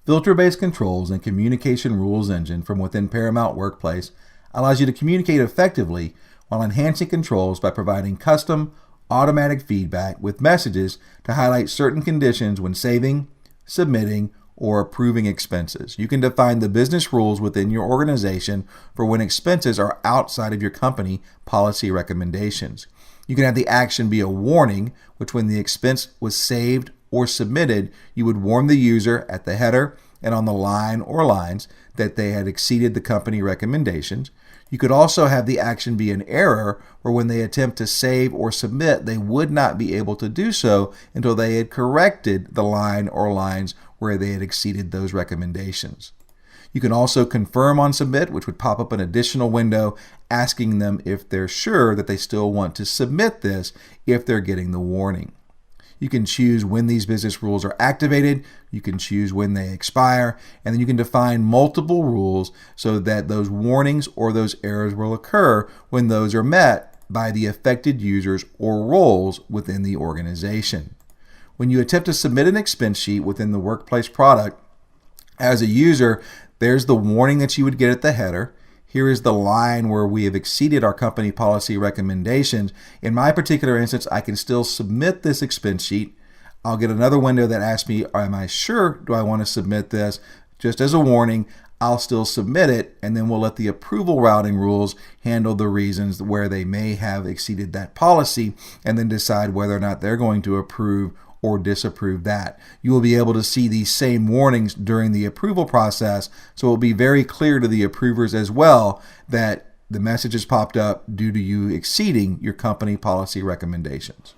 Filter-based controls and communication rules engine from within Paramount WorkPlace allows you to communicate effectively while enhancing controls by providing custom, automatic feedback with messages to highlight certain conditions when saving, submitting, or approving expenses. You can define the business rules within your organization for when expenses are outside of your company policy recommendations. You can have the action be a warning, which when the expense was saved or submitted, you would warn the user at the header and on the line or lines that they had exceeded the company recommendations. You could also have the action be an error, where when they attempt to save or submit, they would not be able to do so until they had corrected the line or lines where they had exceeded those recommendations. You can also confirm on submit, which would pop up an additional window asking them if they're sure that they still want to submit this if they're getting the warning. You can choose when these business rules are activated, you can choose when they expire, and then you can define multiple rules so that those warnings or those errors will occur when those are met by the affected users or roles within the organization. When you attempt to submit an expense sheet within the WorkPlace product, as a user, there's the warning that you would get at the header. Here is the line where we have exceeded our company policy recommendations. In my particular instance, I can still submit this expense sheet. I'll get another window that asks me, am I sure, do I want to submit this? Just as a warning, I'll still submit it, and then we'll let the approval routing rules handle the reasons where they may have exceeded that policy, and then decide whether or not they're going to approve or disapprove that. You will be able to see these same warnings during the approval process, so it will be very clear to the approvers as well that the message has popped up due to you exceeding your company policy recommendations.